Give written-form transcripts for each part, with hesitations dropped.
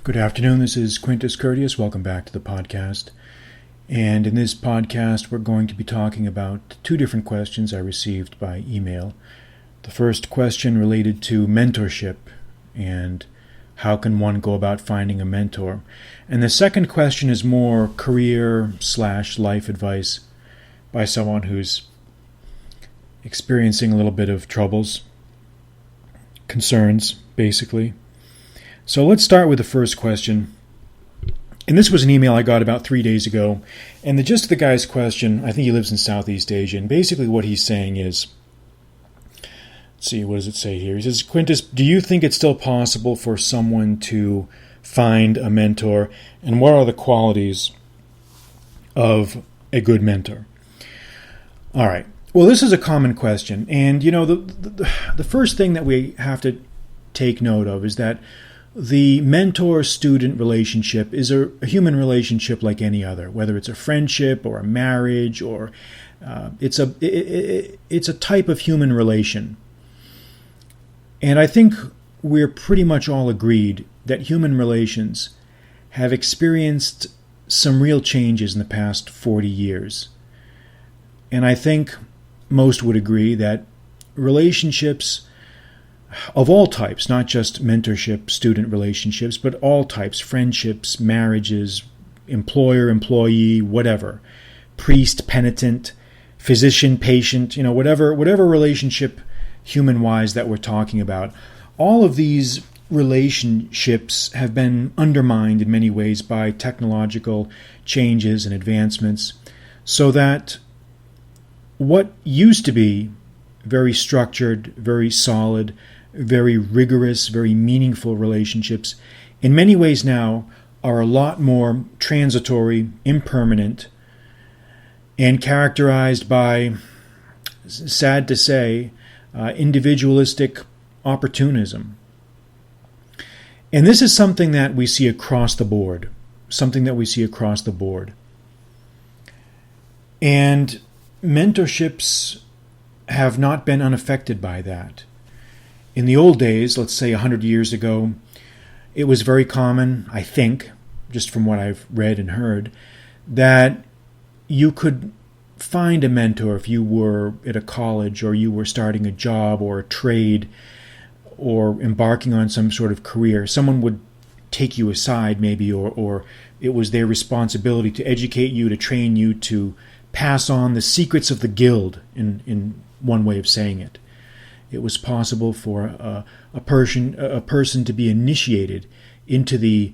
Good afternoon, this is Quintus Curtius. Welcome back to the podcast. And in this podcast, we're going to be talking about two different questions I received by email. The first question related to mentorship and how can one go about finding a mentor. And the second question is more career/life advice by someone who's experiencing a little bit of troubles, concerns, basically. So let's start with the first question. And this was an email I got about 3 days ago. And the gist of the guy's question, I think he lives in Southeast Asia. And basically what he's saying is, let's see, what does it say here? He says, Quintus, do you think it's still possible for someone to find a mentor? And what are the qualities of a good mentor? All right. Well, this is a common question. And, you know, the first thing that we have to take note of is that the mentor-student relationship is a human relationship like any other, whether it's a friendship or a marriage or it's a type of human relation. And I think we're pretty much all agreed that human relations have experienced some real changes in the past 40 years. And I think most would agree that relationships of all types, not just mentorship-student relationships, but all types, friendships, marriages, employer-employee, whatever, priest-penitent, physician-patient, whatever relationship human-wise that we're talking about, all of these relationships have been undermined in many ways by technological changes and advancements, so that what used to be very structured, very solid, very rigorous, very meaningful relationships, in many ways now are a lot more transitory, impermanent, and characterized by, sad to say, individualistic opportunism. And this is something that we see across the board, And mentorships have not been unaffected by that. In the old days, let's say 100 years ago, it was very common, I think, just from what I've read and heard, that you could find a mentor if you were at a college or you were starting a job or a trade or embarking on some sort of career. Someone would take you aside maybe, or it was their responsibility to educate you, to train you, to pass on the secrets of the guild, in one way of saying it. It was possible for a person to be initiated into the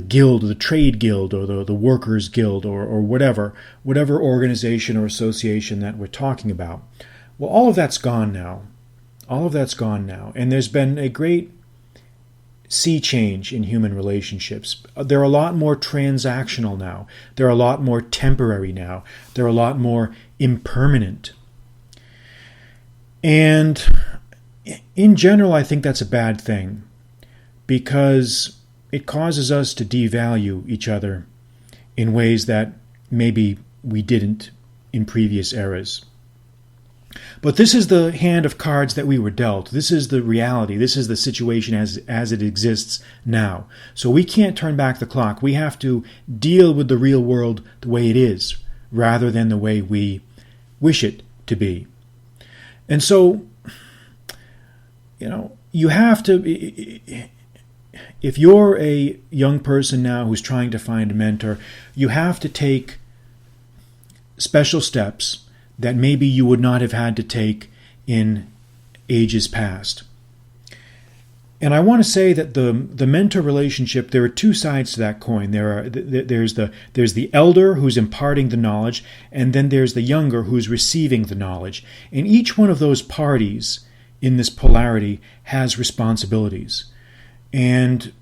guild, the trade guild, or the workers guild, or whatever organization or association that we're talking about. Well, all of that's gone now. And there's been a great sea change in human relationships. They're a lot more transactional now. They're a lot more temporary now. They're a lot more impermanent. And in general, I think that's a bad thing because it causes us to devalue each other in ways that maybe we didn't in previous eras. But this is the hand of cards that we were dealt. This is the reality. This is the situation as it exists now. So we can't turn back the clock. We have to deal with the real world the way it is rather than the way we wish it to be. And so, you have to, if you're a young person now who's trying to find a mentor, you have to take special steps that maybe you would not have had to take in ages past. And I want to say that the mentor relationship, there are two sides to that coin. There's the elder who's imparting the knowledge, and then there's the younger who's receiving the knowledge. And each one of those parties in this polarity has responsibilities. And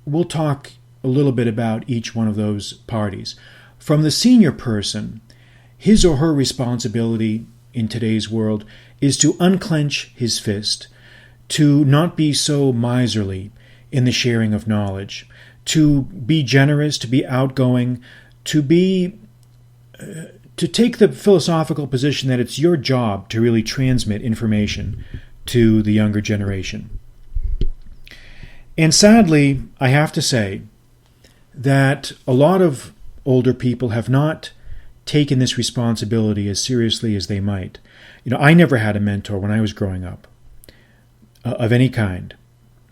we'll talk a little bit about each one of those parties. From the senior person, his or her responsibility in today's world is to unclench his fist, to not be so miserly in the sharing of knowledge, to be generous, to be outgoing, to take the philosophical position that it's your job to really transmit information to the younger generation. And sadly, I have to say that a lot of older people have not taken this responsibility as seriously as they might. I never had a mentor when I was growing up, of any kind.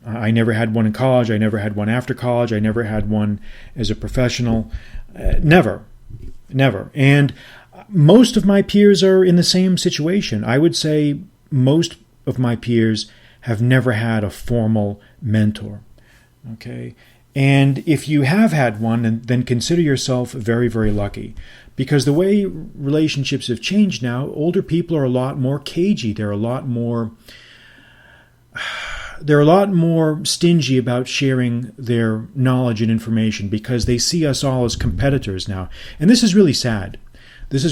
I never had one in college. I never had one after college. I never had one as a professional. Never. And most of my peers are in the same situation. I would say most of my peers have never had a formal mentor. Okay? And if you have had one, then consider yourself very, very lucky. Because the way relationships have changed now, older people are a lot more cagey. They're a lot more stingy about sharing their knowledge and information because they see us all as competitors now. And this is really sad. And this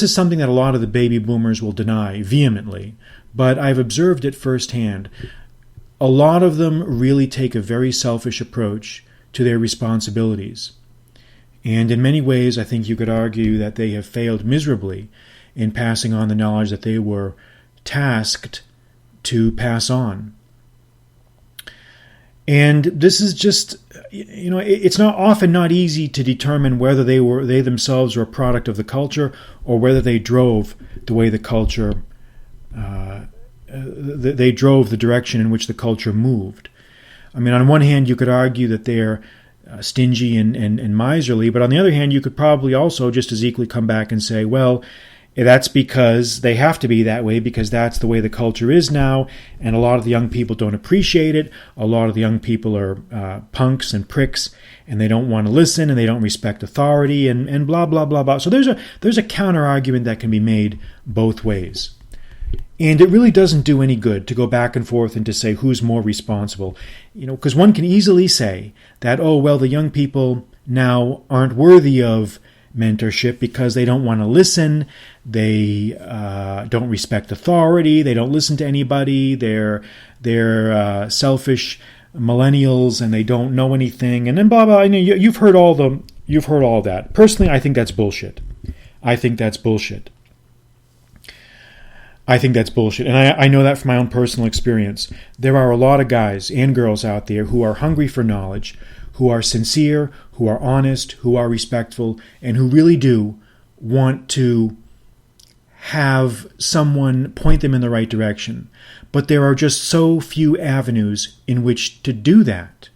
is something that a lot of the baby boomers will deny vehemently. But I've observed it firsthand. A lot of them really take a very selfish approach to their responsibilities. And in many ways, I think you could argue that they have failed miserably in passing on the knowledge that they were tasked to pass on. And this is just, it's often not easy to determine whether they themselves were a product of the culture or whether they drove the way the culture, they drove the direction in which the culture moved. I mean, on one hand, you could argue that they're stingy and miserly, but on the other hand, you could probably also just as equally come back and say, well, that's because they have to be that way because that's the way the culture is now, and a lot of the young people don't appreciate it. A lot of the young people are punks and pricks, and they don't want to listen, and they don't respect authority, and blah, blah, blah, blah. So there's a counter-argument that can be made both ways. And it really doesn't do any good to go back and forth and to say who's more responsible. Because one can easily say that, the young people now aren't worthy of mentorship because they don't want to listen, they don't respect authority, they don't listen to anybody, they're selfish millennials and they don't know anything, and then blah blah. You've heard all that. Personally, I think that's bullshit. And I know that from my own personal experience. There are a lot of guys and girls out there who are hungry for knowledge, who are sincere, who are honest, who are respectful, and who really do want to have someone point them in the right direction. But there are just so few avenues in which to do that.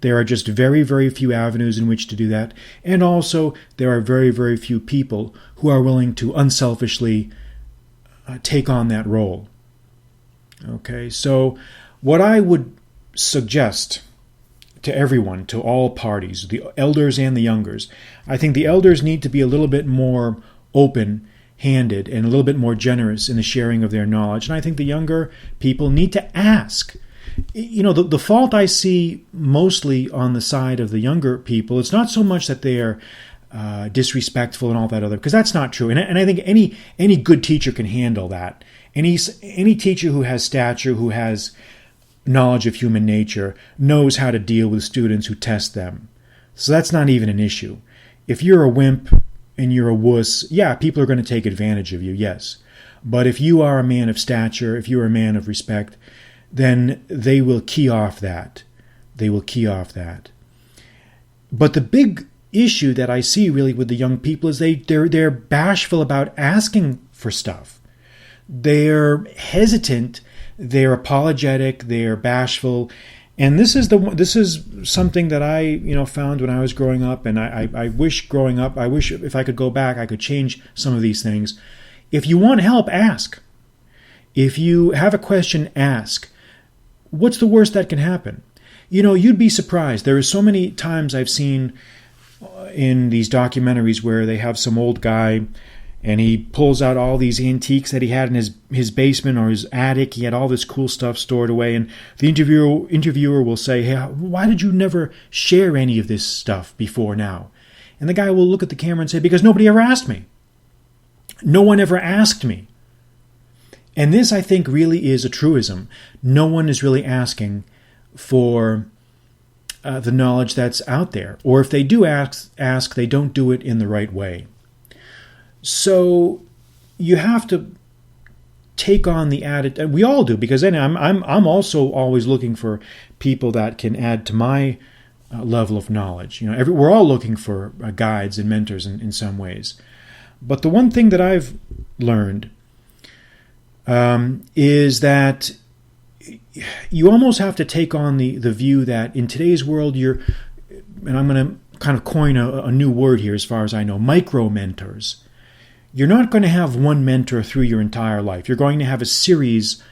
There are just very, very few avenues in which to do that. And also, there are very, very few people who are willing to unselfishly take on that role. Okay, so what I would suggest to everyone, to all parties, the elders and the youngers, I think the elders need to be a little bit more open-handed and a little bit more generous in the sharing of their knowledge. And I think the younger people need to ask. The fault I see mostly on the side of the younger people, it's not so much that they are disrespectful and all that other, because that's not true. And I think any good teacher can handle that. Any teacher who has stature, who has knowledge of human nature, knows how to deal with students who test them. So that's not even an issue. If you're a wimp and you're a wuss, yeah, people are going to take advantage of you, yes. But if you are a man of stature, if you're a man of respect, then they will key off that. But the big issue that I see really with the young people is they're bashful about asking for stuff. They're hesitant, they're apologetic, they're bashful, and this is something that I found when I was growing up, and I wish if I could go back I could change some of these things. If you want help, ask. If you have a question, ask. What's the worst that can happen? You'd be surprised. There are so many times I've seen in these documentaries where they have some old guy and he pulls out all these antiques that he had in his basement or his attic. He had all this cool stuff stored away, and the interviewer will say, "Hey, why did you never share any of this stuff before now?" And the guy will look at the camera and say, "Because nobody ever asked me. No one ever asked me." And this, I think, really is a truism. No one is really asking for the knowledge that's out there. Or if they do ask, they don't do it in the right way. So you have to take on the added. We all do, because then I'm also always looking for people that can add to my level of knowledge. We're all looking for guides and mentors in some ways. But the one thing that I've learned is that you almost have to take on the view that in today's world, and I'm going to kind of coin a new word here as far as I know, micro-mentors. You're not going to have one mentor through your entire life. You're going to have a series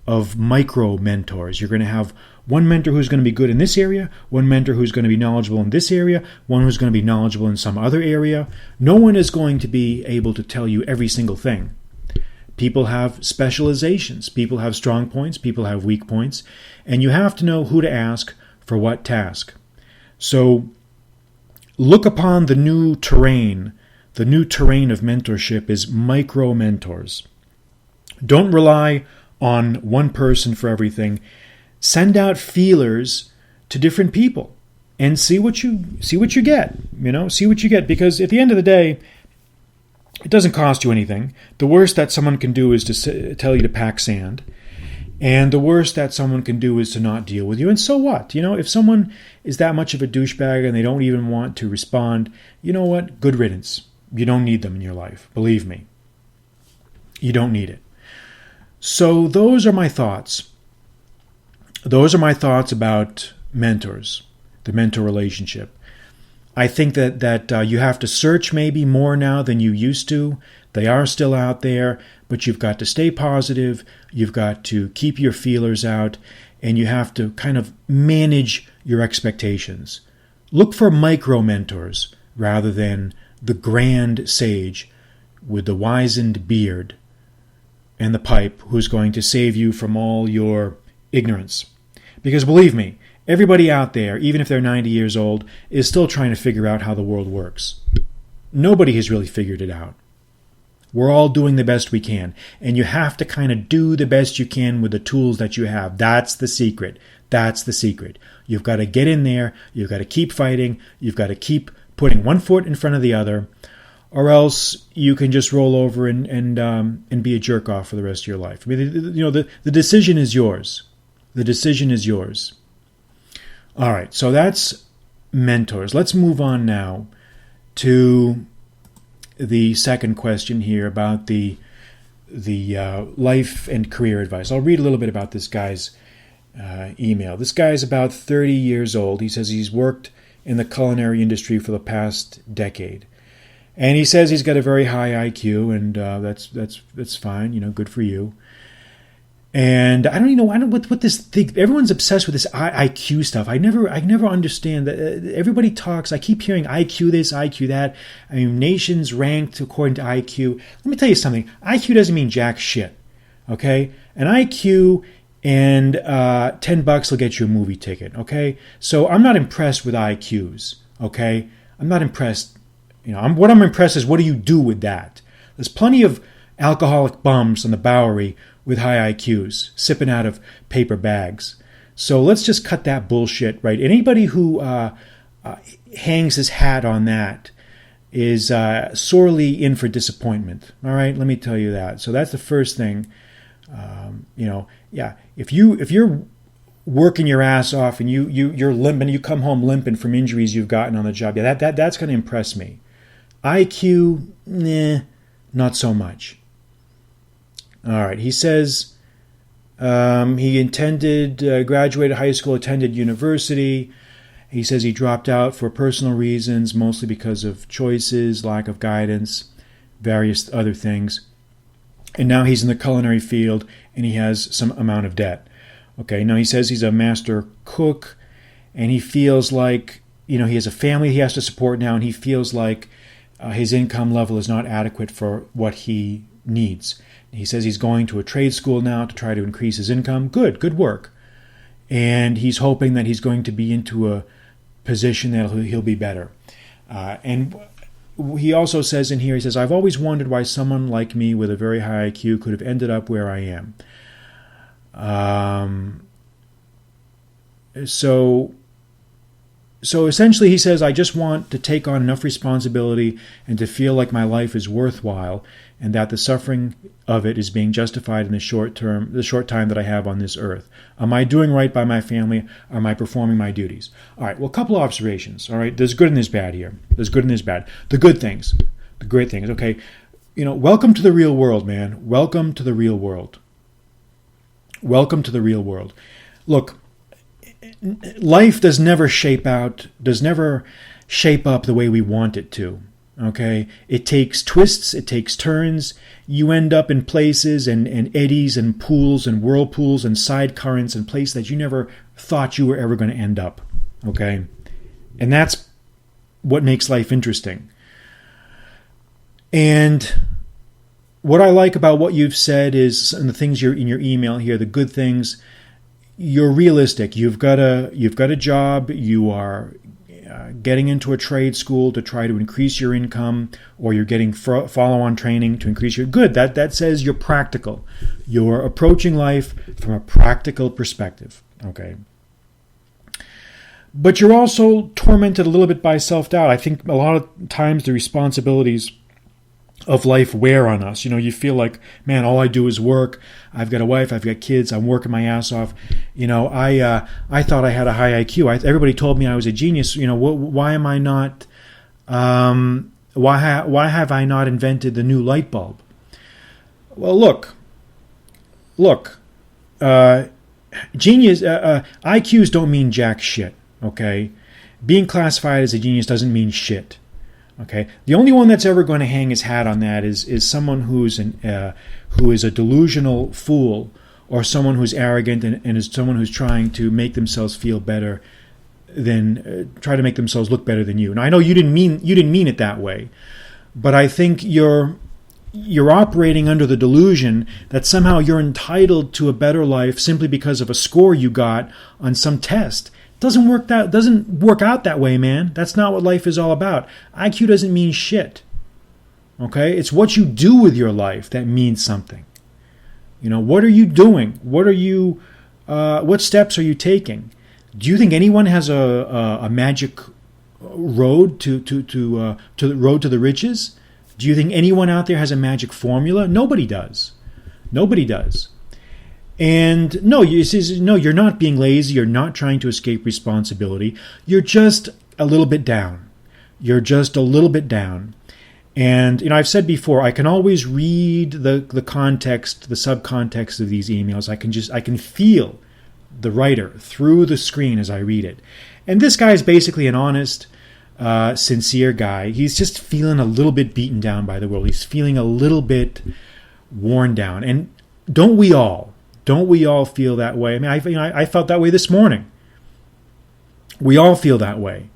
of micro-mentors. You're going to have one mentor who's going to be good in this area, one mentor who's going to be knowledgeable in this area, one who's going to be knowledgeable in some other area. No one is going to be able to tell you every single thing. People have specializations. People have strong points. People have weak points. And you have to know who to ask for what task. So look upon the new terrain. The new terrain of mentorship is micro-mentors. Don't rely on one person for everything. Send out feelers to different people and see what you get. See what you get, because at the end of the day, it doesn't cost you anything. The worst that someone can do is to tell you to pack sand. And the worst that someone can do is to not deal with you. And so what? If someone is that much of a douchebag and they don't even want to respond, you know what? Good riddance. You don't need them in your life. Believe me. You don't need it. So those are my thoughts. Those are my thoughts about mentors, the mentor relationship. I think that you have to search maybe more now than you used to. They are still out there, but you've got to stay positive. You've got to keep your feelers out, and you have to kind of manage your expectations. Look for micro-mentors rather than the grand sage with the wizened beard and the pipe who's going to save you from all your ignorance. Because believe me, everybody out there, even if they're 90 years old, is still trying to figure out how the world works. Nobody has really figured it out. We're all doing the best we can. And you have to kind of do the best you can with the tools that you have. That's the secret. That's the secret. You've got to get in there. You've got to keep fighting. You've got to keep putting one foot in front of the other. Or else you can just roll over and be a jerk off for the rest of your life. I mean, the decision is yours. The decision is yours. All right, so that's mentors. Let's move on now to the second question here about the life and career advice. I'll read a little bit about this guy's email. This guy's about 30 years old. He says he's worked in the culinary industry for the past decade. And he says he's got a very high IQ, and that's fine, good for you. And I don't even know what this thing. Everyone's obsessed with this IQ stuff. I never understand that. Everybody talks. I keep hearing IQ this, IQ that. I mean, nations ranked according to IQ. Let me tell you something. IQ doesn't mean jack shit. Okay, an IQ and $10 will get you a movie ticket. Okay, so I'm not impressed with IQs. Okay, I'm not impressed. What I'm impressed is what do you do with that? There's plenty of alcoholic bums on the Bowery with high IQs, sipping out of paper bags. So let's just cut that bullshit, right? Anybody who hangs his hat on that is sorely in for disappointment. All right, let me tell you that. So that's the first thing. If you're working your ass off and you're limping, you come home limping from injuries you've gotten on the job, that's going to impress me. IQ, not so much. All right, he says he graduated high school, attended university. He says he dropped out for personal reasons, mostly because of choices, lack of guidance, various other things. And now he's in the culinary field, and he has some amount of debt. Okay, now he says he's a master cook, and he feels like, he has a family he has to support now, and he feels like his income level is not adequate for what he needs. He says he's going to a trade school now to try to increase his income. Good work. And he's hoping that he's going to be into a position that he'll be better. And he also says in here, he says, I've always wondered why someone like me with a very high IQ could have ended up where I am. So So essentially he says, I just want to take on enough responsibility and to feel like my life is worthwhile and that the suffering of it is being justified in the short time that I have on this earth. Am I doing right by my family? Am I performing my duties? All right, well, a couple of observations. All right, there's good and there's bad here. There's good and there's bad. The good things, the great things, okay. Welcome to the real world, man. Welcome to the real world. Welcome to the real world. Look, life does never shape up the way we want it to. Okay? It takes twists, it takes turns. You end up in places and eddies and pools and whirlpools and side currents and places that you never thought you were ever going to end up. Okay? And that's what makes life interesting. And what I like about what you've said is, and the things in your email here, the good things, you're realistic. You've got a job. You are getting into a trade school to try to increase your income, or you're getting follow-on training to increase your good. That says you're practical. You're approaching life from a practical perspective. Okay. But you're also tormented a little bit by self-doubt. I think a lot of times the responsibilities of life wear on us. You feel like, man, all I do is work. I've got a wife, I've got kids, I'm working my ass off. I thought I had a high IQ. Everybody told me I was a genius. Why am I not? Why have I not invented the new light bulb? Well, look. Genius IQs don't mean jack shit. Okay, being classified as a genius doesn't mean shit. Okay, the only one that's ever going to hang his hat on that is someone who is a delusional fool, or someone who's arrogant and is someone who's trying to make themselves feel better than try to make themselves look better than you. And I know you didn't mean it that way, but I think you're operating under the delusion that somehow you're entitled to a better life simply because of a score you got on some test. Doesn't work out that way, man. That's not what life is all about. IQ doesn't mean shit. Okay? It's what you do with your life that means something. What are you doing? What steps are you taking? Do you think anyone has a magic road to the road to the riches? Do you think anyone out there has a magic formula? Nobody does. Nobody does. And no, you're not being lazy. You're not trying to escape responsibility. You're just a little bit down. You're just a little bit down. And I've said before, I can always read the context, the subcontext of these emails. I can feel the writer through the screen as I read it. And this guy is basically an honest, sincere guy. He's just feeling a little bit beaten down by the world. He's feeling a little bit worn down. And don't we all? Don't we all feel that way? I mean, I felt that way this morning. We all feel that way.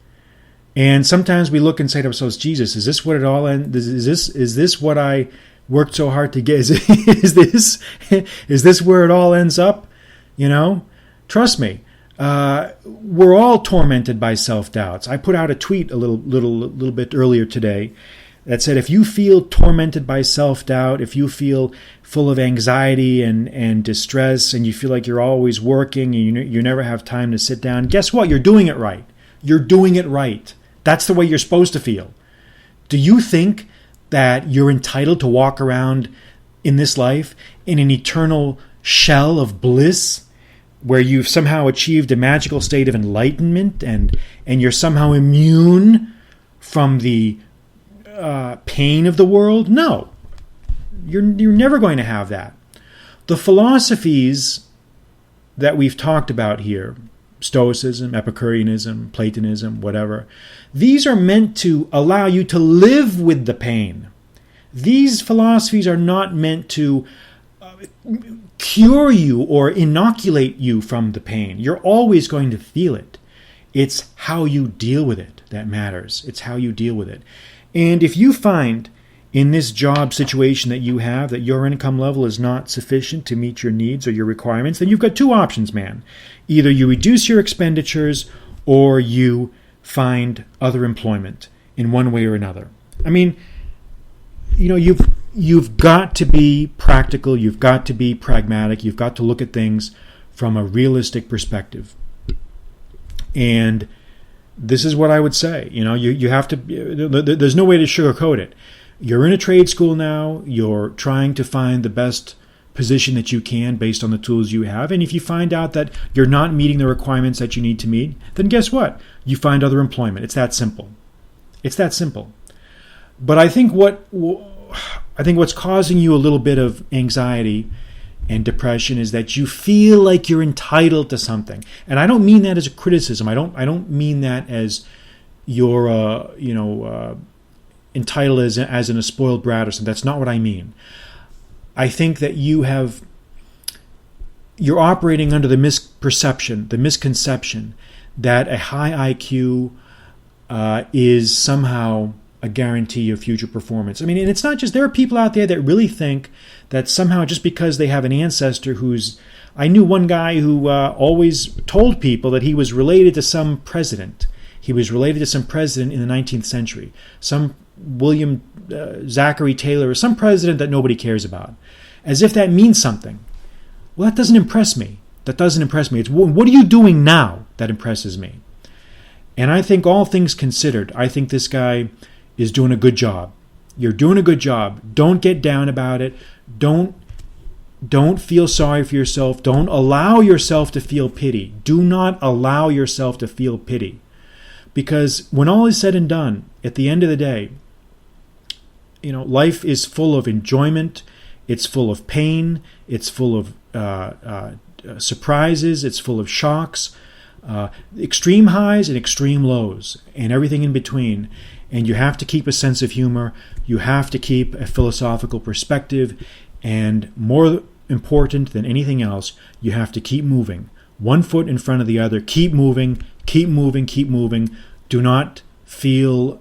And sometimes we look and say to ourselves, Jesus, is this what it all ends? Is this what I worked so hard to get? Is this where it all ends up? Trust me. We're all tormented by self-doubts. I put out a tweet a little bit earlier today that said, if you feel tormented by self-doubt, if you feel full of anxiety and distress, and you feel like you're always working and you never have time to sit down, guess what? You're doing it right. You're doing it right. That's the way you're supposed to feel. Do you think that you're entitled to walk around in this life in an eternal shell of bliss where you've somehow achieved a magical state of enlightenment and you're somehow immune from the pain of the world? No. You're never going to have that. The philosophies that we've talked about here, Stoicism, Epicureanism, Platonism, whatever, these are meant to allow you to live with the pain. These philosophies are not meant to cure you or inoculate you from the pain. You're always going to feel it. It's how you deal with it that matters. It's how you deal with it. And if you find in this job situation that you have that your income level is not sufficient to meet your needs or your requirements, then you've got two options, man. Either you reduce your expenditures or you find other employment in one way or another. I mean, you've got to be practical, you've got to be pragmatic, you've got to look at things from a realistic perspective. And this is what I would say. You have to, there's no way to sugarcoat it. You're in a trade school now. You're trying to find the best position that you can based on the tools you have. And if you find out that you're not meeting the requirements that you need to meet, then guess what? You find other employment. It's that simple. It's that simple. But I think what's causing you a little bit of anxiety and depression is that you feel like you're entitled to something. And I don't mean that as a criticism. I don't mean that as you're entitled as in a spoiled brat or something. That's not what I mean. I think that you're operating under the misperception, the misconception that a high IQ is somehow a guarantee of future performance. I mean, and it's not just, there are people out there that really think that somehow just because they have an ancestor I knew one guy who always told people that he was related to some president. He was related to some president in the 19th century, some William Zachary Taylor, or some president that nobody cares about, as if that means something. Well, that doesn't impress me. It's what are you doing now that impresses me? And I think all things considered, I think this guy is doing a good job. You're doing a good job. Don't get down about it. Don't feel sorry for yourself. Don't allow yourself to feel pity. Do not allow yourself to feel pity. Because when all is said and done, at the end of the day, life is full of enjoyment. It's full of pain. It's full of surprises. It's full of shocks, extreme highs and extreme lows, and everything in between. And you have to keep a sense of humor. You have to keep a philosophical perspective. And more important than anything else, you have to keep moving. One foot in front of the other. Keep moving. Keep moving. Keep moving. Do not feel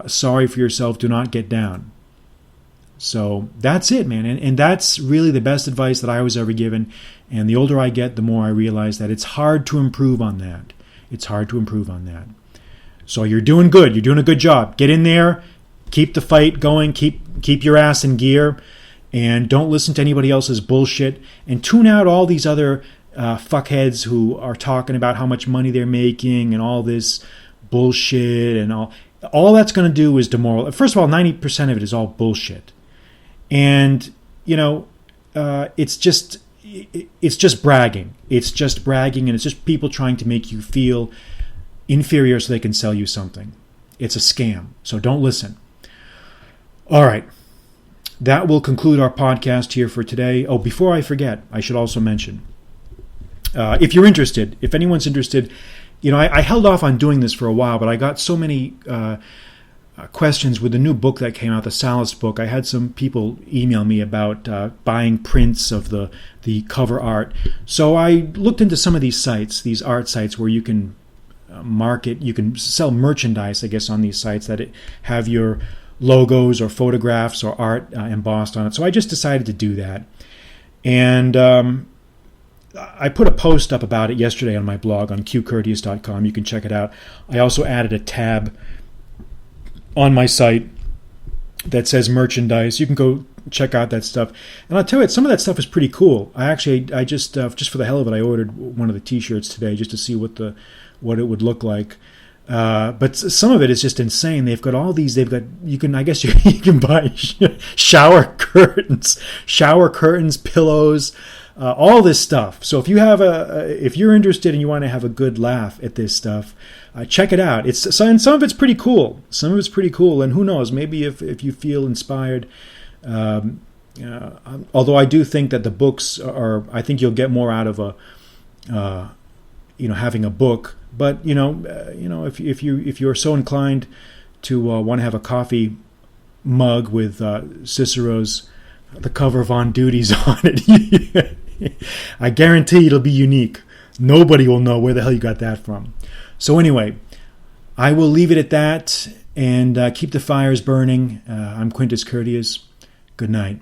sorry for yourself. Do not get down. So that's it, man. And that's really the best advice that I was ever given. And the older I get, the more I realize that it's hard to improve on that. So you're doing good. You're doing a good job. Get in there. Keep the fight going. Keep your ass in gear. And don't listen to anybody else's bullshit. And tune out all these other fuckheads who are talking about how much money they're making and all this bullshit and all. All that's going to do is demoralize. First of all, 90% of it is all bullshit. And, it's just bragging. It's just bragging, and it's just people trying to make you feel inferior so they can sell you something. It's a scam. So don't listen. All right. That will conclude our podcast here for today. Oh, before I forget, I should also mention, if you're interested, if anyone's interested, I held off on doing this for a while, but I got so many questions with the new book that came out, the Sallust book. I had some people email me about buying prints of the cover art. So I looked into some of these sites, these art sites where you can you can sell merchandise, I guess, on these sites that have your logos or photographs or art embossed on it. So I just decided to do that. And I put a post up about it yesterday on my blog on qcourteous.com. You can check it out. I also added a tab on my site that says merchandise. You can go check out that stuff. And I'll tell you, some of that stuff is pretty cool. I just for the hell of it, I ordered one of the T-shirts today just to see what it would look like. But some of it is just insane. They've got all these. You can buy shower curtains, pillows, all this stuff. So if you're interested and you want to have a good laugh at this stuff, check it out. And some of it's pretty cool. And who knows? Maybe if you feel inspired. Although I do think that the books I think you'll get more out of having a book. But if you're so inclined to want to have a coffee mug with Cicero's the cover of On Duties on it, I guarantee it'll be unique. Nobody will know where the hell you got that from. So anyway, I will leave it at that and keep the fires burning. I'm Quintus Curtius. Good night.